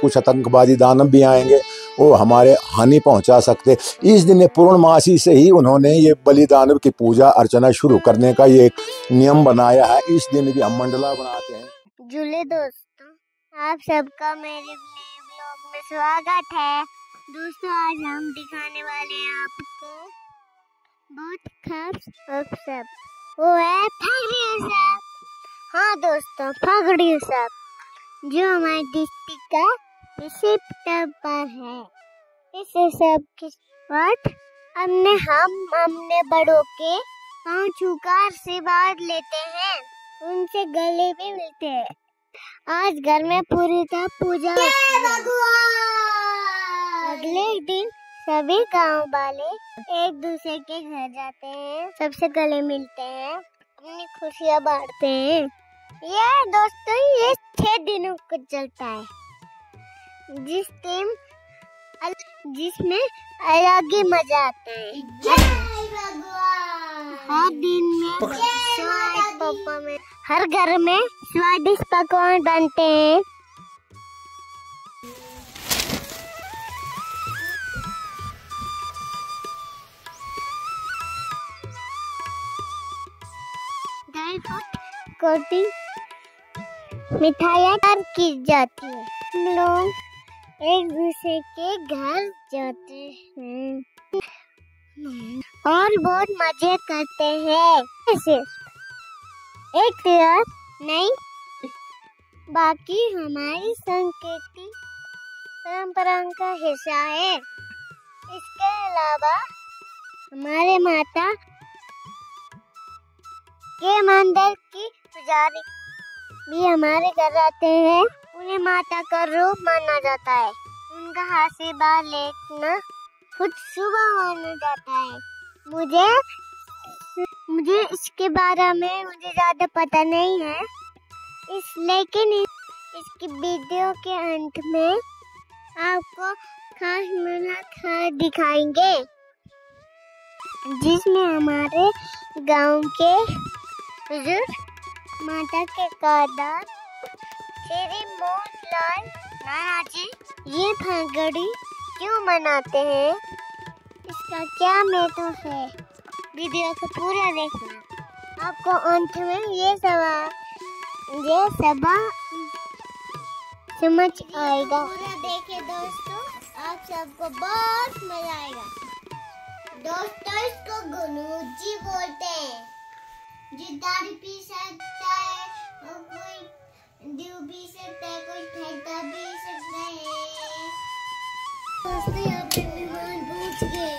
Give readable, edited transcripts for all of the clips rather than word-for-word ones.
कुछ आतंकवादी दानव भी आएंगे, वो हमारे हानि पहुंचा सकते। इस दिन पूर्णमासी से ही उन्होंने ये बलिदानव की पूजा अर्चना शुरू करने का ये एक नियम बनाया है। इस दिन भी हम मंडला बनाते हैं। जुले दोस्तों, आप सबका मेरे ब्लॉग में स्वागत है। दोस्तों, आज हम दिखाने वाले हैं आपको बहुत खास उत्सव, वो है फगड़ी उत्सव। हाँ दोस्तों, फगड़ी उत्सव जो हमारे डिस्ट्रिक्ट का विशिष्ट पर्व है। इस उत्सव के बाद हमने बड़ों के पाँव छूकर आशीर्वाद लेते हैं, उनसे गले भी मिलते हैं। आज घर में पूरी तरह पूजा होती है। अगले दिन सभी गांव वाले एक दूसरे के घर जाते हैं, सबसे गले मिलते हैं, अपनी खुशियां बांटते हैं। ये दोस्तों, ये 6 दिनों को चलता है, जिसमें अलग ही मजा आता है। हर दिन में हर घर में स्वादिष्ट पकवान बनते हैं। कोटिंग मिठाइयाँ की जाती है। हम लोग एक दूसरे के घर जाते हैं और बहुत मजे करते हैं। ऐसे एक तरफ नहीं, बाकी हमारी संस्कृति परंपरा का हिस्सा है। इसके अलावा हमारे माता के मंदिर की पुजारी भी हमारे घर आते हैं। उन्हें माता का रूप माना जाता है। उनका आशीर्वाद लेना खुद सुबह माना जाता है। मुझे इसके बारे में ज्यादा पता नहीं है, लेकिन इसकी वीडियो के अंत में आपको खास मुलाकात दिखाएंगे, जिसमें हमारे गांव के बुजुर्ग माता के कादार श्री मोहनलाल नाना जी ये फगड़ी क्यों मनाते हैं, इसका क्या महत्व है, वीडियो को पूरा देखना। आपको अंत में ये सब समझ आएगा। पूरा देखे दोस्तों, आप सबको बहुत मजा आएगा। दोस्तों, इसको गुनूजी बोलते हैं। जो दारू पी सकता है और कोई दूध पी सकता है, कोई ठंडा पी सकता है। दोस्तों, यहाँ पे मेहमान पहुँच गए।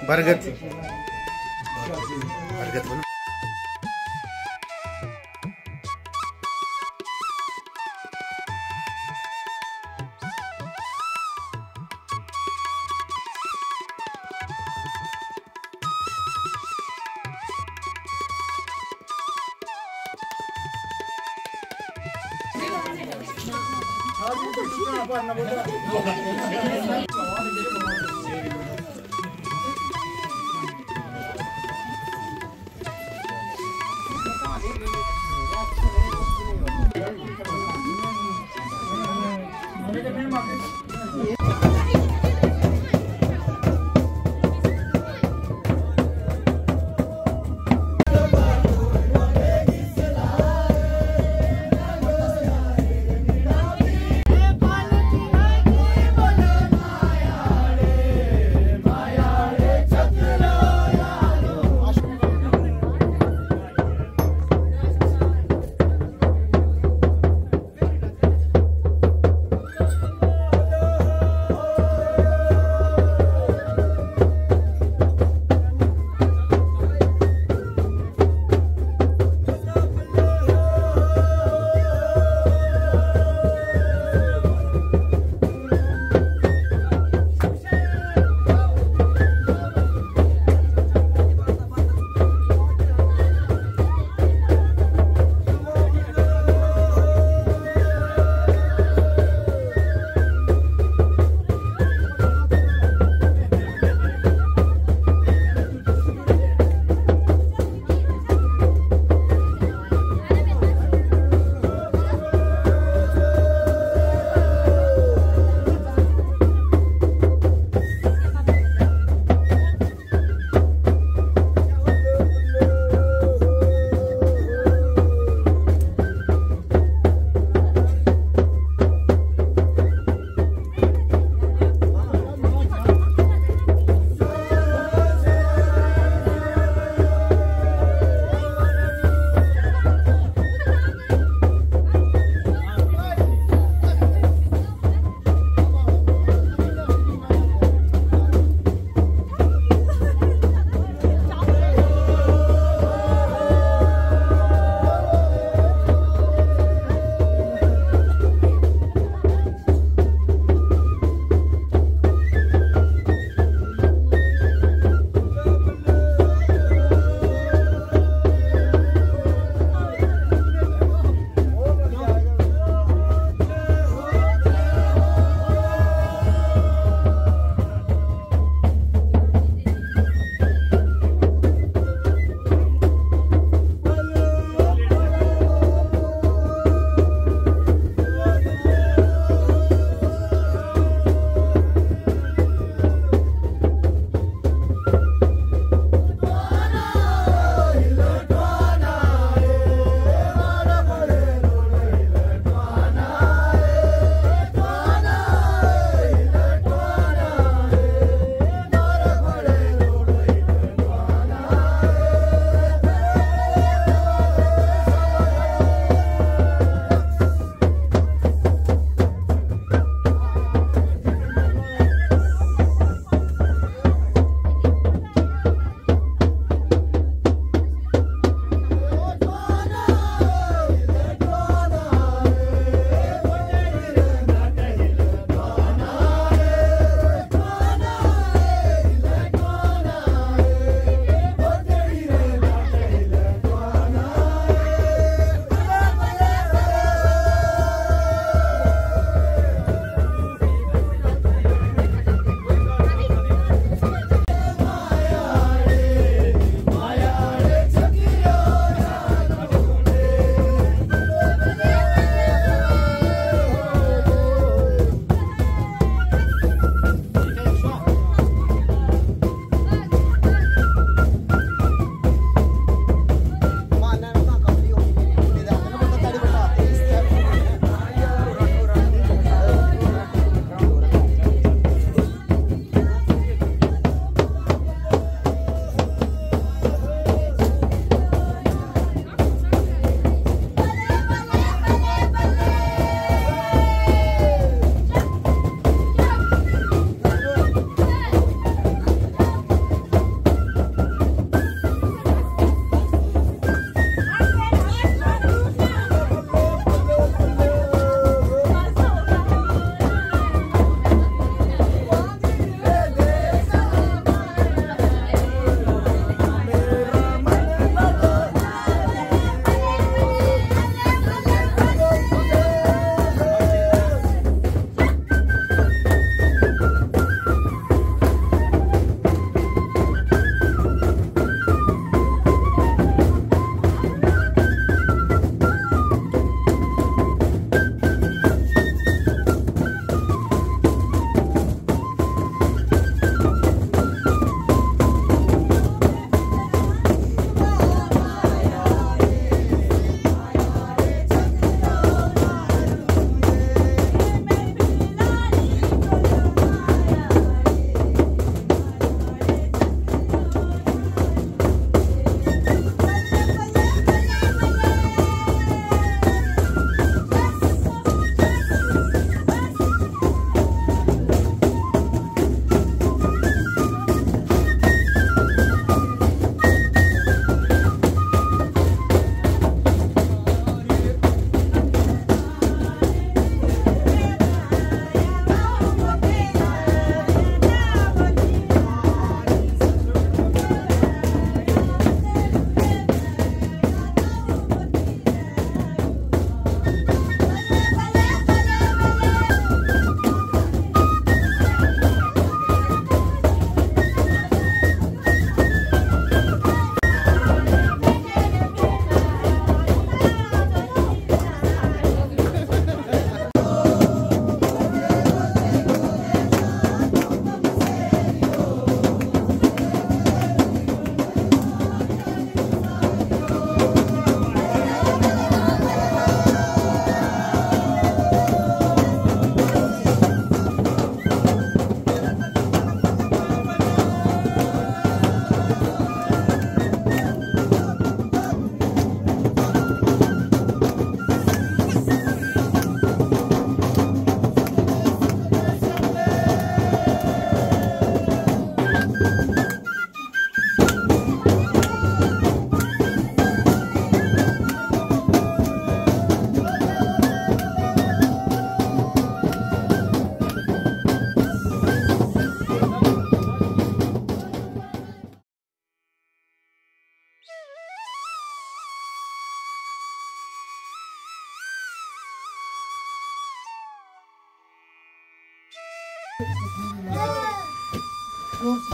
बरगद बोलो।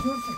जोर से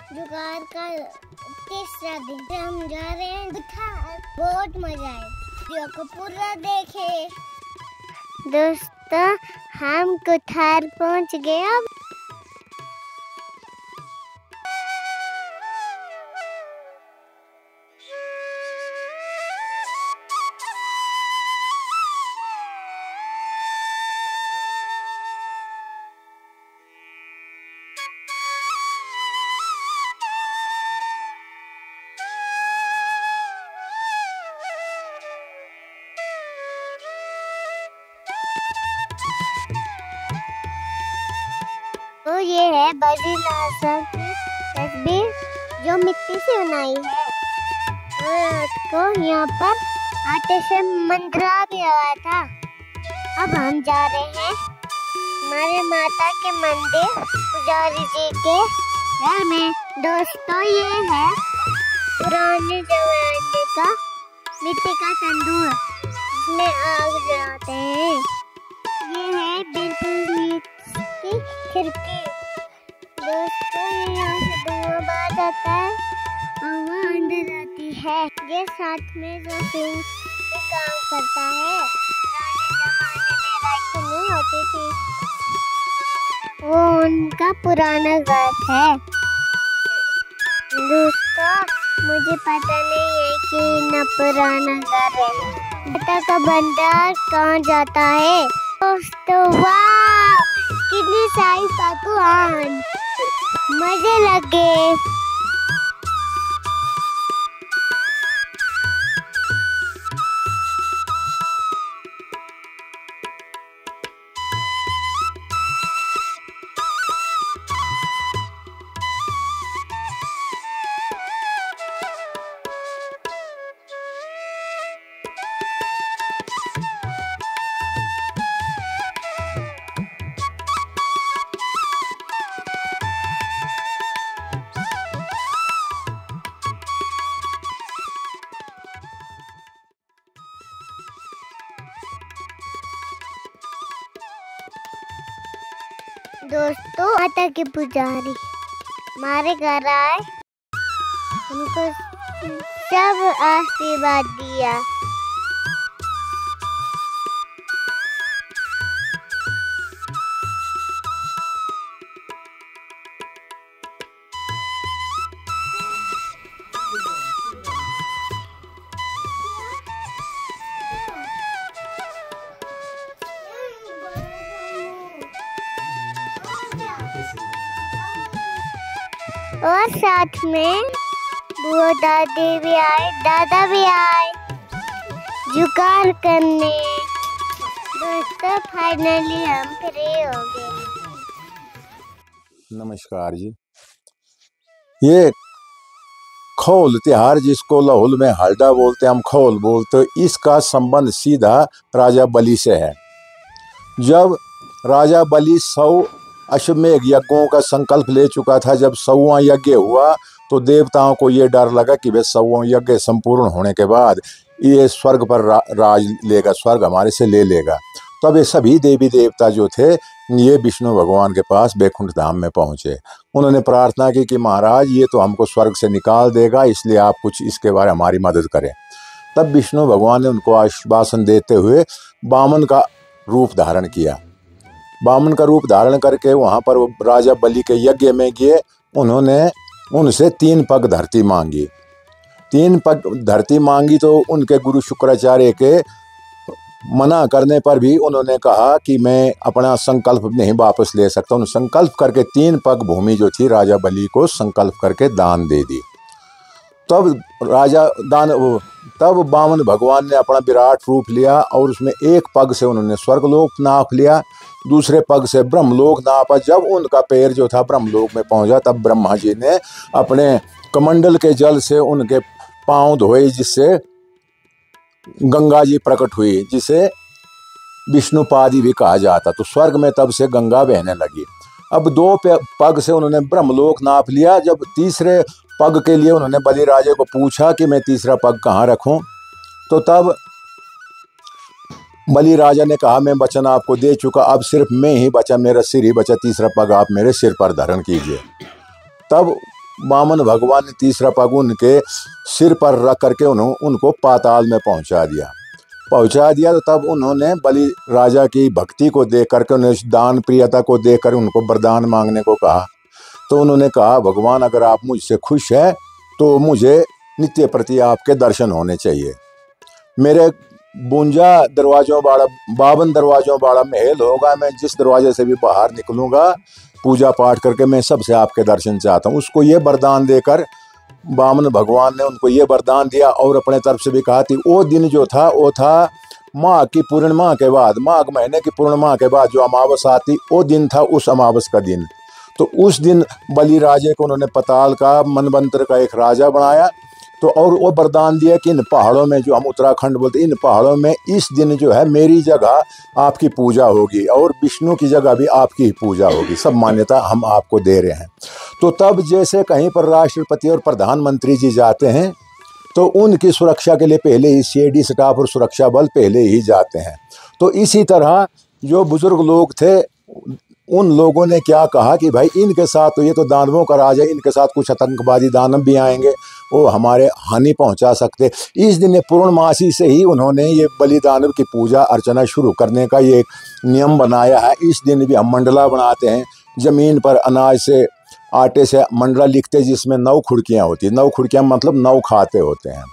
जुगाड़ का तीसरा दिन हम जा रहे हैं बुखार। बहुत मजा आए, वीडियो को पूरा देखे। दोस्तों हम कुठार पहुंच गए। अब तो ये है बद्रीनाथ साहब की तस्वीर जो मिट्टी से बनाई है। और को यहाँ पर आटे से मंत्रा भी आया था। अब हम जा रहे हैं हमारे माता के मंदिर पुजारी जी के घर में। दोस्तों ये है पुराने जमाने का मिट्टी का तंदूर जिसमें आग जलाते हैं। ये है बिल्कुल की खिड़की। दोस्तों यहाँ से धुआं बाहर जाता है और वो अंदर आती है। ये साथ में जो सिंह भी काम करता है। पुराने जमाने में लाइट नहीं होती थी, वो उनका पुराना घर है। दोस्तों मुझे पता नहीं है कि न पुराना घर है। पता का भंडार कहाँ जाता है। दोस्तों वाह कितनी सारी पकवान, मजे लगे। दोस्तों माता के पुजारी हमारे घर आए, हमको सब आशीर्वाद दिया। और साथ में बुआ दादी भी आए, दादा भी आए जुगाड़ करने। दोस्तों फाइनली हम फ्री हो गए। नमस्कार जी। ये खौल त्योहार जिसको लाहौल में हल्दा बोलते हैं, हम खौल बोलते, इसका संबंध सीधा राजा बलि से है। जब राजा बलि 100 अश्वमेध यज्ञों का संकल्प ले चुका था, जब 100वां यज्ञ हुआ तो देवताओं को ये डर लगा कि वे 100वां यज्ञ संपूर्ण होने के बाद ये स्वर्ग पर राज लेगा, स्वर्ग हमारे से ले लेगा। तब ये सभी देवी देवता जो थे ये विष्णु भगवान के पास बैकुंठ धाम में पहुँचे। उन्होंने प्रार्थना की कि महाराज ये तो हमको स्वर्ग से निकाल देगा, इसलिए आप कुछ इसके बारे में हमारी मदद करें। तब विष्णु भगवान ने उनको आश्वासन देते हुए वामन का रूप धारण किया। वामन का रूप धारण करके वहाँ पर राजा बलि के यज्ञ में गए। उन्होंने उनसे 3 पग धरती मांगी। 3 पग धरती मांगी तो उनके गुरु शुक्राचार्य के मना करने पर भी उन्होंने कहा कि मैं अपना संकल्प नहीं वापस ले सकता। उन्होंने संकल्प करके 3 पग भूमि जो थी राजा बलि को संकल्प करके दान दे दी। तब वामन भगवान ने अपना विराट रूप लिया और उसमें 1 पग से उन्होंने स्वर्गलोक नाप लिया, दूसरे पग से ब्रह्मलोक नापा। जब उनका पैर जो था ब्रह्मलोक में पहुंचा तब ब्रह्मा जी ने अपने कमंडल के जल से उनके पांव धोए, जिससे गंगा जी प्रकट हुई, जिसे विष्णुपादी भी कहा जाता। तो स्वर्ग में तब से गंगा बहने लगी। अब 2 पग से उन्होंने ब्रह्मलोक नाप लिया। जब तीसरे पग के लिए उन्होंने बलि राजे को पूछा कि मैं तीसरा पग कहाँ रखूं, तो तब बलि राजा ने कहा मैं वचन आपको दे चुका, अब सिर्फ मैं ही बचा, मेरा सिर ही बचा, तीसरा पग आप मेरे सिर पर धारण कीजिए। तब वामन भगवान ने तीसरा पग उनके सिर पर रख करके उनको पाताल में पहुंचा दिया। तो तब उन्होंने बलि राजा की भक्ति को देख करके, उन्हें दान प्रियता को देख कर उनको वरदान मांगने को कहा। तो उन्होंने कहा, भगवान अगर आप मुझसे खुश हैं तो मुझे नित्य प्रति आपके दर्शन होने चाहिए। मेरे 52 दरवाज़ों वाला 52 दरवाज़ों वाला महल होगा, मैं जिस दरवाजे से भी बाहर निकलूँगा पूजा पाठ करके मैं सबसे आपके दर्शन चाहता हूँ। उसको ये वरदान देकर वामन भगवान ने उनको ये वरदान दिया और अपने तरफ से भी कहा कि वो दिन जो था वो था माघ की पूर्णिमा के बाद, माघ महीने की पूर्णिमा के बाद जो अमावस आती वो दिन था, उस अमावस का दिन। तो उस दिन बलि राजे को उन्होंने पताल का मनवंतर का एक राजा बनाया। तो और वो वरदान दिया कि इन पहाड़ों में, जो हम उत्तराखंड बोलते हैं, इन पहाड़ों में इस दिन जो है मेरी जगह आपकी पूजा होगी और विष्णु की जगह भी आपकी ही पूजा होगी, सब मान्यता हम आपको दे रहे हैं। तो तब जैसे कहीं पर राष्ट्रपति और प्रधानमंत्री जी जाते हैं तो उनकी सुरक्षा के लिए पहले ही सीआईडी स्टाफ और सुरक्षा बल पहले ही जाते हैं। तो इसी तरह जो बुजुर्ग लोग थे उन लोगों ने क्या कहा कि भाई इनके साथ तो ये तो दानवों का राज है, इनके साथ कुछ आतंकवादी दानव भी आएंगे, वो हमारे हानि पहुंचा सकते। इस दिन पूर्णमासी से ही उन्होंने ये बलि दानव की पूजा अर्चना शुरू करने का ये एक नियम बनाया है। इस दिन भी हम मंडला बनाते हैं, ज़मीन पर अनाज से आटे से मंडला लिखते जिसमें 9 खुड़कियाँ होती हैं। 9 खुड़कियाँ मतलब 9 खाते होते हैं।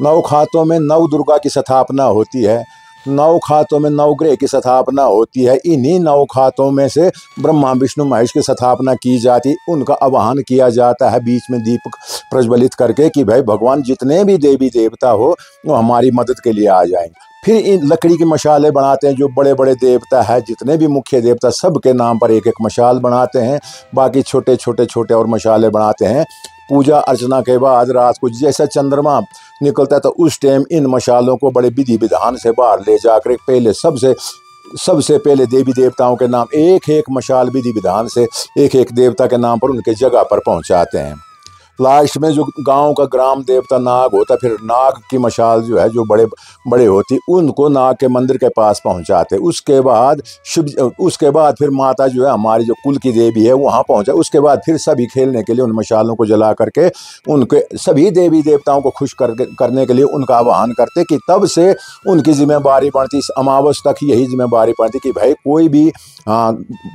9 खातों में 9 दुर्गा की स्थापना होती है, 9 खातों में 9 ग्रह की स्थापना होती है। इन्हीं 9 खातों में से ब्रह्मा विष्णु महेश की स्थापना की जाती, उनका आवाहन किया जाता है बीच में दीपक प्रज्वलित करके कि भाई भगवान जितने भी देवी देवता हो वो हमारी मदद के लिए आ जाएंगे। फिर इन लकड़ी की मशालें बनाते हैं, जो बड़े बड़े देवता है, जितने भी मुख्य देवता सब के नाम पर एक एक मशाल बनाते हैं, बाकी छोटे छोटे और मशाले बनाते हैं। पूजा अर्चना के बाद रात को जैसा चंद्रमा निकलता है तो उस टाइम इन मशालों को बड़े विधि विधान से बाहर ले जाकर पहले सबसे पहले देवी देवताओं के नाम एक एक मशाल विधि विधान से एक एक देवता के नाम पर उनके जगह पर पहुंचाते हैं। लास्ट में जो गांव का ग्राम देवता नाग होता, फिर नाग की मशाल जो है जो बड़े बड़े होती, उनको नाग के मंदिर के पास पहुंचाते। उसके बाद फिर माता जो है हमारी जो कुल की देवी है वहाँ पहुंचा। उसके बाद फिर सभी खेलने के लिए उन मशालों को जला करके उनके सभी देवी देवताओं को खुश करने के लिए उनका आह्वान करते कि तब से उनकी जिम्मेदारी पड़ती, इस अमावस तक यही जिम्मेदारी पड़ती कि भाई कोई भी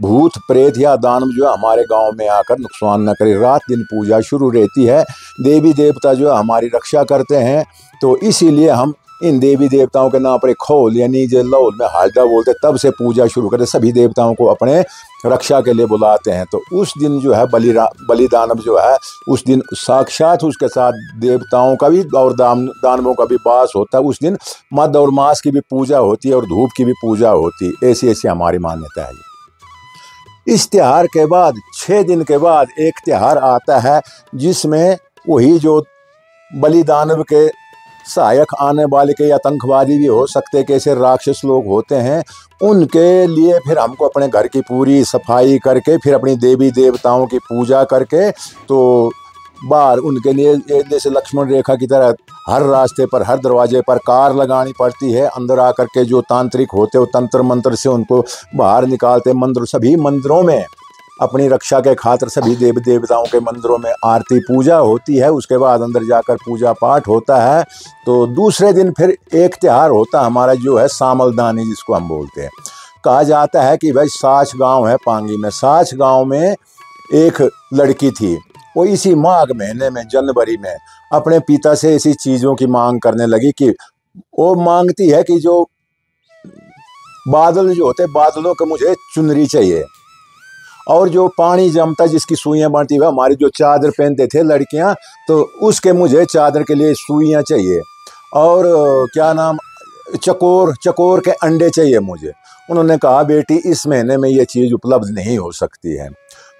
भूत प्रेत या दानव जो है हमारे गाँव में आकर नुकसान न करे। रात दिन पूजा शुरू रहती है, देवी देवता जो है हमारी रक्षा करते हैं। तो इसीलिए हम इन देवी देवताओं के नाम पर एक खोल यानी जो लौल में हालदा बोलते, तब से पूजा शुरू करते, सभी देवताओं को अपने रक्षा के लिए बुलाते हैं। तो उस दिन जो है बलिदानव जो है उस दिन साक्षात उसके साथ देवताओं का भी और दानवों का भी वास होता है। उस दिन मद और मांस की भी पूजा होती है और धूप की भी पूजा होती है। ऐसी हमारी मान्यता है। इस त्योहार के बाद 6 दिन के बाद एक त्योहार आता है जिसमें वही जो बलिदानव के सहायक आने वाले के आतंकवादी भी हो सकते, कैसे राक्षस लोग होते हैं, उनके लिए फिर हमको अपने घर की पूरी सफाई करके फिर अपनी देवी देवताओं की पूजा करके तो बाहर उनके लिए जैसे लक्ष्मण रेखा की तरह हर रास्ते पर हर दरवाजे पर कार लगानी पड़ती है। अंदर आकर के जो तांत्रिक होते वो तंत्र मंत्र से उनको बाहर निकालते। सभी मंदिरों में अपनी रक्षा के खातिर सभी देवी देवताओं के मंदिरों में आरती पूजा होती है। उसके बाद अंदर जाकर पूजा पाठ होता है। तो दूसरे दिन फिर एक त्यौहार होता है हमारा जो है सामलदानी, जिसको हम बोलते हैं। कहा जाता है कि भाई साच गांव है पांगी में, साच गांव में एक लड़की थी, वो इसी माघ महीने में जनवरी में अपने पिता से ऐसी चीज़ों की मांग करने लगी कि वो मांगती है कि जो बादल जो होते बादलों के मुझे चुनरी चाहिए, और जो पानी जमता जिसकी सुइयां बनती है, हमारी जो चादर पहनते थे लड़कियां, तो उसके मुझे चादर के लिए सुइयां चाहिए, और क्या नाम चकोर के अंडे चाहिए मुझे। उन्होंने कहा बेटी इस महीने में ये चीज़ उपलब्ध नहीं हो सकती है।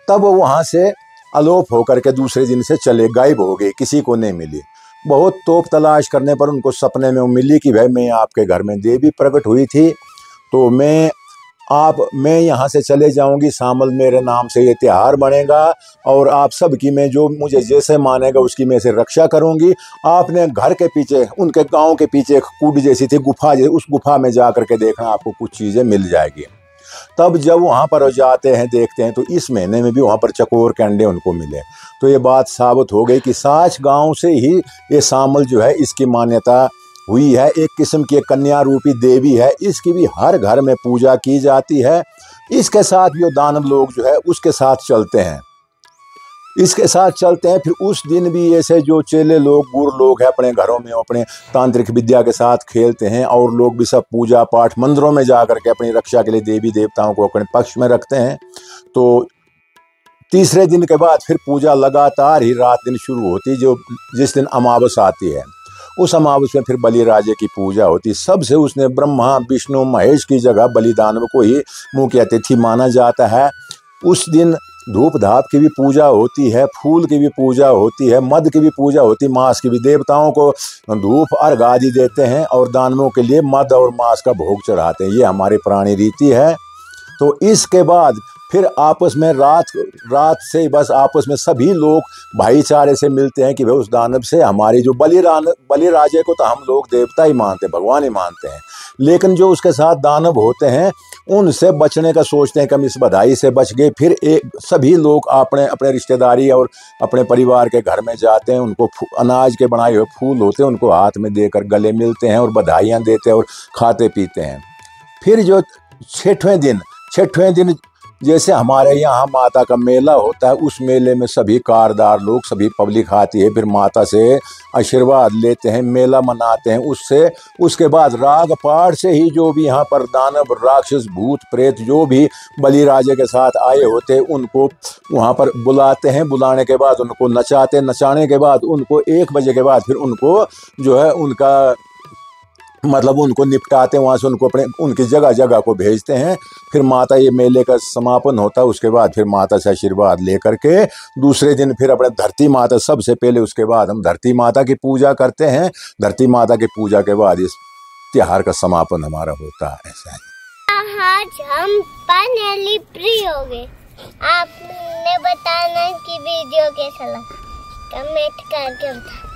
तब वो वहाँ से अलोप होकर के दूसरे दिन से चले गायब हो गई, किसी को नहीं मिली। बहुत तोप तलाश करने पर उनको सपने में वो मिली कि भाई मैं आपके घर में देवी प्रकट हुई थी, तो मैं यहाँ से चले जाऊँगी, सामल मेरे नाम से ये त्यौहार बनेगा और आप सब की मैं जो मुझे जैसे मानेगा उसकी मैं से रक्षा करूँगी। आपने घर के पीछे उनके गांव के पीछे एक कूड जैसी थी गुफा, उस गुफा में जा कर के देखना आपको कुछ चीज़ें मिल जाएगी। तब जब वहाँ पर जाते हैं देखते हैं तो इस महीने में भी वहाँ पर चकोर के अंडे उनको मिले। तो ये बात साबित हो गई कि साच गांव से ही ये शामल जो है इसकी मान्यता हुई है। एक किस्म की कन्या रूपी देवी है, इसकी भी हर घर में पूजा की जाती है। इसके साथ भी दानव लोग जो है उसके साथ चलते हैं, इसके साथ चलते हैं। फिर उस दिन भी ऐसे जो चेले लोग गुरु लोग हैं अपने घरों में अपने तांत्रिक विद्या के साथ खेलते हैं, और लोग भी सब पूजा पाठ मंदिरों में जा करके अपनी रक्षा के लिए देवी देवताओं को अपने पक्ष में रखते हैं। तो तीसरे दिन के बाद फिर पूजा लगातार ही रात दिन शुरू होती, जो जिस दिन अमावस आती है उस अमावस में फिर बलिराजे की पूजा होती। सबसे उसने ब्रह्मा विष्णु महेश की जगह बलिदानव को ही मुख्य अतिथि माना जाता है। उस दिन धूप धाप की भी पूजा होती है, फूल की भी पूजा होती है, मद की भी पूजा होती, मांस की भी। देवताओं को धूप अर्घ आदि देते हैं और दानवों के लिए मद और मांस का भोग चढ़ाते हैं। ये हमारी पुरानी रीति है। तो इसके बाद फिर आपस में रात से बस आपस में सभी लोग भाईचारे से मिलते हैं कि भाई उस दानव से हमारी जो बलिराजे को तो हम लोग देवता ही मानते हैं, भगवान ही मानते हैं, लेकिन जो उसके साथ दानव होते हैं उनसे बचने का सोचते हैं कि हम इस बधाई से बच गए। फिर सभी लोग अपने अपने रिश्तेदारी और अपने परिवार के घर में जाते हैं, उनको अनाज के बनाए हुए फूल होते हैं उनको हाथ में देकर गले मिलते हैं और बधाइयाँ देते हैं और खाते पीते हैं। फिर जो छठवें दिन जैसे हमारे यहाँ माता का मेला होता है, उस मेले में सभी कारदार लोग सभी पब्लिक आती है, फिर माता से आशीर्वाद लेते हैं, मेला मनाते हैं। उसके बाद राग पाठ से ही जो भी यहाँ पर दानव राक्षस भूत प्रेत जो भी बलिराजे के साथ आए होते हैं उनको वहाँ पर बुलाते हैं। बुलाने के बाद उनको नचाने के बाद उनको 1 बजे के बाद फिर उनको जो है उनका मतलब उनको निपटाते हैं, वहाँ से उनको उनकी जगह को भेजते हैं। फिर माता ये मेले का समापन होता है, उसके बाद फिर माता से आशीर्वाद लेकर के दूसरे दिन फिर अपने धरती माता सबसे पहले, उसके बाद हम धरती माता की पूजा करते हैं। धरती माता की पूजा के बाद इस त्योहार का समापन हमारा होता है। ऐसा है। आज हम फाइनली फ्री हो गए। आपने बताना कि वीडियो कैसा लगा, कमेंट करके बताना।